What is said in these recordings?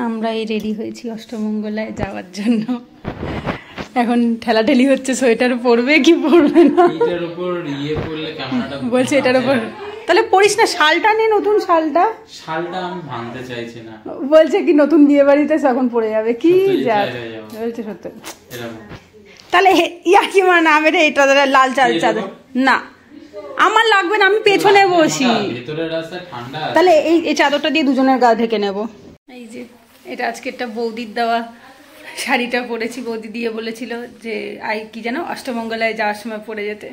আমরাই রেডি হয়েছি অষ্টমঙ্গলায় যাওয়ার জন্য। এখন ঠেলাঠেলি হচ্ছে, সোয়েটার পরবে কি পরবে না। এটার উপর ইয়ে করলে ক্যামেরাটা বলছে এটার উপর তাহলে পরিস না, শালটা নে, নতুন শালটা। শালটা আমি ভাঙতে চাইছি না। বলছে কি নতুন বিয়ে বাড়িতে এখন পরে যাবে কি যা বলছে সত্য। তাহলে ইয়া কি মানে নামের এটা লাল চাদর না আমার লাগবে না, আমি পেছনে বসি। তাহলে এই চাদরটা দিয়ে দুজনের গা ঢেকে নেব। এই যে এটা আজকে একটা বৌদির দেওয়া শাড়িটা পরেছি, বৌদি দিয়ে বলেছিল যে কি যেন অষ্টমঙ্গলায় যাওয়ার সময় পরে যেতে,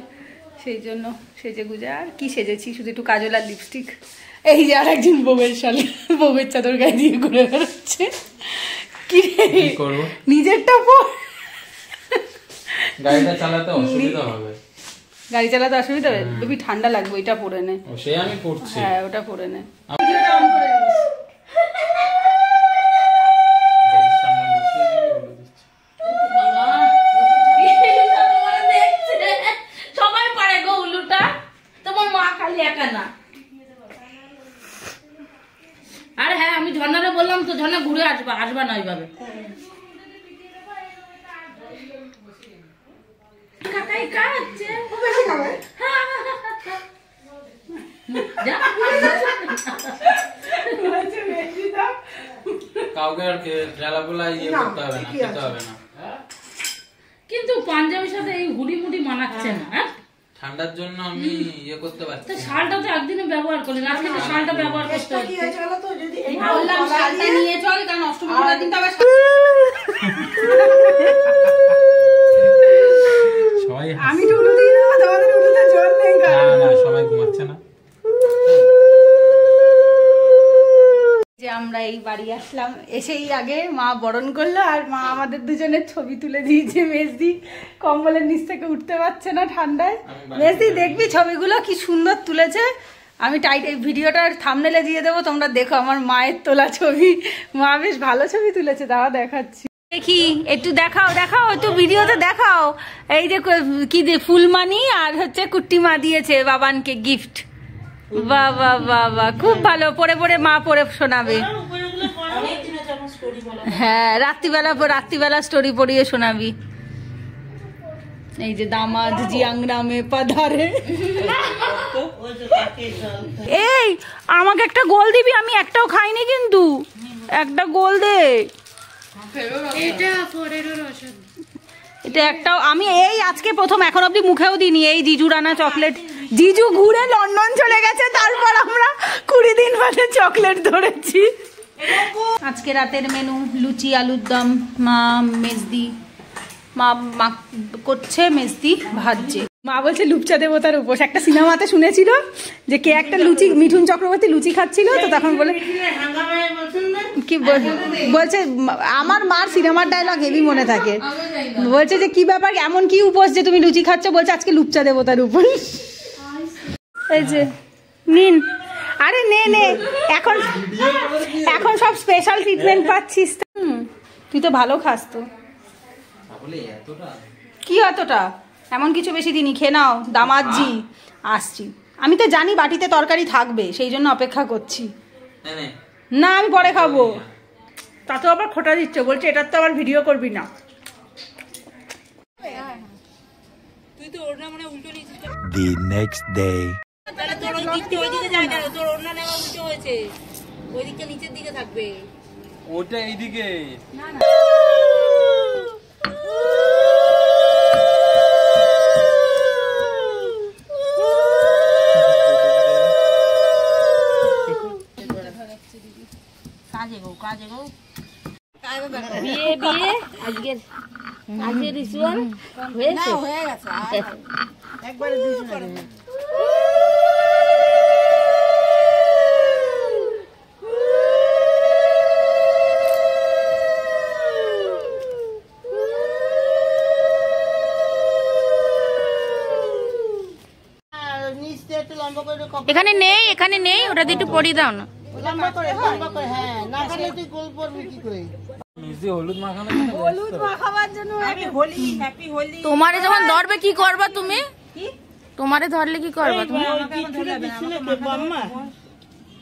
সেই জন্য সেজে গুজে আর কি সেজেছি, শুধু একটু কাজল আর লিপস্টিক। এই যে আর একজন বউয়ের শাড়ি, বউয়ের চাদর গায়ে দিয়ে ঘুরে বেড়াচ্ছে। কি করবো, নিজেরটা পর। গাড়িটা চালাতে অসুবিধা হবে, গাড়ি চালাতে অসুবিধা হবে, বেবি ঠান্ডা লাগবে, ওইটা পরে নে। সে আমি পড়ছি, হ্যাঁ ওটা পরে নে। আরে হ্যাঁ আমি ঝর্ণারে বললাম তো, ঝর্ণা ঘুরে আসবা না ওইভাবে। কাউকে আর খেলাগুলা ইয়ে করতে হবে না, খেতে হবে না। কিন্তু পাঞ্জাবির সাথে এই হুডি মুডি মানাচ্ছে না। হ্যাঁ ঠান্ডার জন্য আমি ইয়ে করতে পারছি। তো শালটা তো একদিনে ব্যবহার করি, আজকে তো শালটা ব্যবহার করতে হচ্ছে। বললাম শালটা নিয়ে চল, কারণ অষ্টমঙ্গলার দিন তো আবার সবাই আমি টুলু দিই না, তোমাদের টুলুতে জোর নেই। না না সবাই ঘুমাচ্ছে না। যে আমরা এই বাড়ি আসলাম, এসেই আগে মা বরণ করলো আর মা আমাদের দুজনের ছবি তুলে দিয়েছে। মেজদি কম্বলের নিচ থেকে উঠতে পারছে না ঠান্ডায়। মেজদি দেখবি ছবিগুলো কি সুন্দর তুলেছে। আমি এই ভিডিওটার থাম্বনেলে দিয়ে দেবো, তোমরা দেখো আমার মায়ের তোলা ছবি। মা বেশ ভালো ছবি তুলেছে, দাও দেখাচ্ছি। দেখি একটু দেখাও একটু ভিডিওতে দেখাও। এই যে কি দিয়ে ফুলমানি আর হচ্ছে কুট্টি মা দিয়েছে বাবানকে গিফট। বাহ বাহ বাহ বাহ, খুব ভালো। পরে পরে মা পরে শোনাবে। হ্যাঁ রাত্রিবেলা স্টোরি পড়িয়ে শোনাবি। এই যে দামাদ জিয়াংরা মে পাধারে। এই আমাকে একটা গোল দিবি, আমি একটাও খাইনি কিন্তু, একটা গোল দে। এটা একটাও আমি এই আজকে প্রথম, এখন অব্দি মুখেও দিইনি। এই জিজুর আনা চকলেট, জিজু ঘুরে লন্ডন চলে গেছে, তারপর আমরা 20 দিন বাদে চকলেট ধরেছি। আজকে রাতের মেনু লুচি আলুর দম। মা করছে, মেজদি ভাজছে। মা বলছে লুপচা দেবতার উপোস। একটা সিনেমাতে শুনেছিল যে কে একটা লুচি, মিঠুন চক্রবর্তী লুচি খাচ্ছিল, তো তখন বলে কি বলছে, আমার মার সিনেমার ডায়লগ হেভি মনে থাকে। বলছে যে কি ব্যাপার, এমন কি উপোস যে তুমি লুচি খাচ্ছ? বলছে আজকে লুপচা দেবতার উপোস। এই যে নিন, আরে নে এখন সব স্পেশাল ট্রিটমেন্ট পাচ্ছিস। তুই তো ভালো খাস তো। কি অতটা, এমন কিছু বেশি দিনই, খেয়ে নাও। দামাজি আসছি, আমি তো জানি বাটিতে তরকারি থাকবে, সেই জন্য অপেক্ষা করছি। না আমি পরে খাবো। তাতেও আবার খোটা দিচ্ছে, বলছে এটার তো আবার ভিডিও করবি না। তুই তো ওড়না মনে উল্টো নিয়েছিস। The next day. তাহলে তোর ওই দিকটা ওইদিকে যায় না, তোর ওড়না নেওয়া উল্টো হয়েছে, ওই দিকটা নিচের দিকে থাকবে, ওটা এইদিকে। না না কাজে গো বিয়ে আজকে রিচুয়াল হয়ে গেছে একবারে এখানে নেই, ওটা দিয়ে একটু পরিয়ে দাও না। তোমারে যখন ধরবে কি করবা তুমি? তোমারে ধরলে কি করবা তুমি?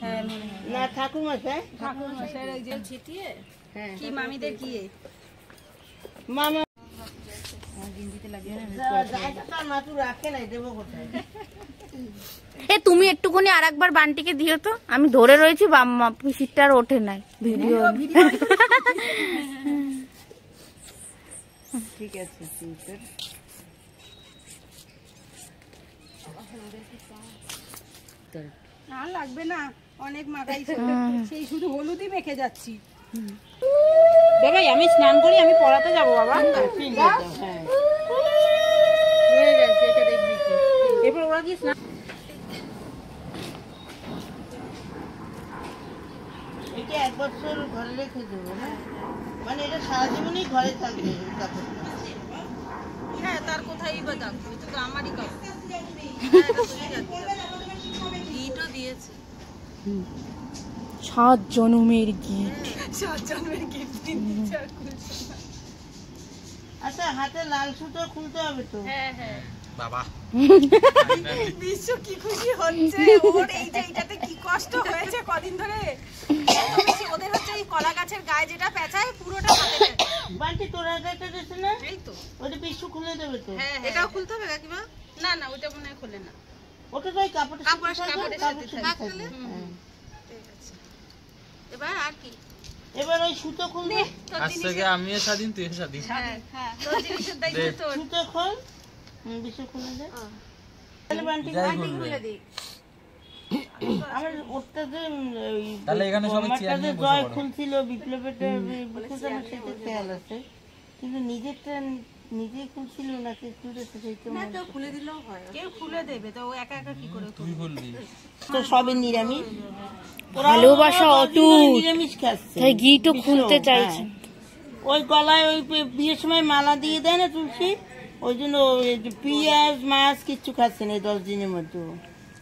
হ্যাঁ মনে হয় না ঠাকুরমশাই ঠাকুরমশাইয়ের ওই যে ছিটিয়ে কি মামিদের কি মামা গেঞ্জিতে লাগিয়ে মাতু রাখে নাই দেবো কোথায়? এ তুমি একটুখানি আর একবার বান্টিকে দিও তো, আমি ধরে রয়েছি পিসিটা আর ওঠে নাই ভিডিও। ঠিক আছে না লাগবে না, অনেক মাখাইছে, সেই শুধু হলুদই মেখে যাচ্ছি। বাবা আমি স্নান করি, আমি পড়াতে যাবো বাবা। হ্যাঁ হয়ে গেছে, এটা দেখবি কি এরপর ওরা কি স্নান। এটা 1 বছর ঘরে রেখে দেবো না, মানে এটা সারা জীবনই ঘরে থাকবে কাপড়টা। হ্যাঁ তার কোথায় বা থাকবে, এটা তো আমারই কাপড়। গিটও দিয়েছে 7 জনমের গিট। 7 জন্মের গিফট দিচ্ছে আর খুলছে না। আচ্ছা হাতে লাল সুতো খুলতে হবে তো। হ্যাঁ হ্যাঁ বাবা বিশ্ব কি খুশি হচ্ছে ওর, এই যে এটাতে কি কষ্ট হয়েছে কদিন ধরে। ওদের হচ্ছে এই কলা গাছের গায়ে যেটা পেঁচায় পুরোটা হাতে পেঁচায়। বান্টি তোর হাতে দিচ্ছে না, এই তো ওটা পিছু খুলে দেবে তো। হ্যাঁ এটাও খুলতে হবে কাকিমা? না না ওইটা মনে হয় খোলে না, ওটা তো ওই কাপড়ের কাপড়ের সাথে থাকবে। ঠিক আছে এবার আর কি, এবার ওই সুতো খুলবে। আজ থেকে আমিও স্বাধীন, তুইও স্বাধীন। হ্যাঁ হ্যাঁ তোর জিনিসের দায়িত্ব তোর। সুতো খোল, পিছু খুলে দে। তাহলে বান্টি যাই খুলবে। আমার ওটা যে ওই তাহলে এখানে সবাই চেয়ার আমারটা যে নিয়ে বসে জয় পড়ো। খুলছিল বিপ্লবেরটা, বিপ্লবের সাথে খেয়াল আছে, কিন্তু নিজেরটা নিজেই খুলছিল নাকি খুলেছে সেইটা না তো খুলে দিলেও হয়, কেউ খুলে দেবে তো, ও একা একা কি করে তুই খুলবি। তো সবে নিরামিষ, ভালোবাসা অটুট, নিরামিষ খাচ্ছে, তাই গিটও খুলতে চাইছে। ওই গলায় ওই বিয়ের সময় মালা দিয়ে দেয় না তুলসী, ওই জন্য পেঁয়াজ মাছ কিচ্ছু খাচ্ছে না এই 10 দিনের মধ্যে।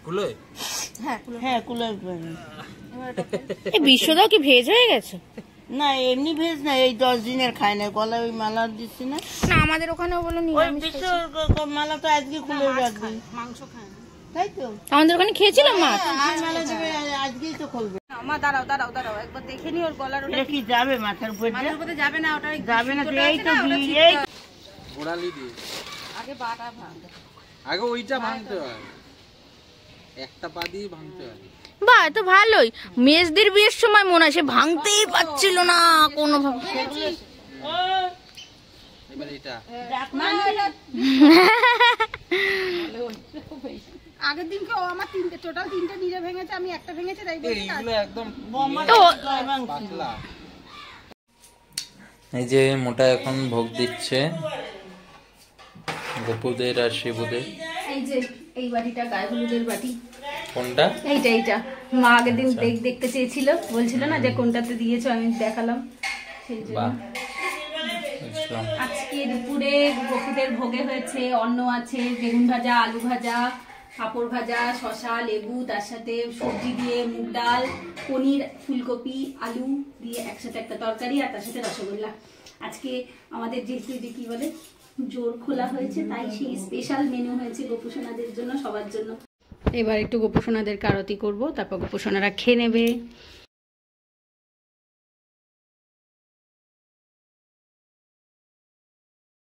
খুলে হ্যাঁ কুলে এই বিশ্বদাও কি ভেজ হয়ে গেছে? না এমনি ভেজ না, এই 10 দিনের খায় না, গলায় ওই মালা দিচ্ছে না, না আমাদের ওখানেও বলো ওই নিরামিষ। বিশ্ব মালা তো আজকে খুলে রাখবে, মাংস খায় না। তাই তো আমাদের ওখানে খেয়েছিলাম মাছ। মালা দেবে আজকেই তো খুলবে। মা দাঁড়াও দাঁড়াও দাঁড়াও, একবার দেখে নি ওর গলার ওটা এটা কি যাবে মাথার উপর? মাথার উপরে যাবে না, ওটা যাবে না, সুতোটা এই আছে তো না, ওটা এই গোড়ালি দিয়ে আগে বাটা ভাঙ। আগে ওইটা ভাঙতে হয়, একটা পা দিয়ে ভাঙতে হয়। বাহ তো ভালোই, মেজদির বিয়ের সময় মনে হয় সে ভাঙতেই পারছিল না কোনো ভাবে। এবার এটা আগের দিনকে ও আমার টোটাল 3টে নিজে ভেঙেছে, আমি একটা ভেঙেছি, তাই বলছি এইগুলো একদম তো পাতলা। এই যে মোটা এখন ভোগ দিচ্ছে গোপুদের আর শিবুদের। এই যে এই বাটিটা গায়ে হলুদের বাটি। কোনটা? এইটা মা আগের দিন দেখতে চেয়েছিল, বলছিল না যে কোনটাতে দিয়েছো, আমি দেখালাম সেই জন্য। বাহ বুঝলাম। আজকে দুপুরে গোপুদের ভোগে হয়েছে অন্ন আছে, বেগুন ভাজা, আলু ভাজা, পাঁপড় ভাজা, শসা, লেবু, তার সাথে সবজি দিয়ে মুগ ডাল, পনির, ফুলকপি, আলু দিয়ে একসাথে একটা তরকারি, আর তার সাথে রসগোল্লা। আজকে আমাদের যেহেতু যে কি বলে জোর খোলা হয়েছে, তাই সেই স্পেশাল মেনু হয়েছে গোপুসোনাদের জন্য, সবার জন্য। এবার একটু গোপুসোনাদেরকে আরতি করবো, তারপর গোপুসোনারা খেয়ে নেবে।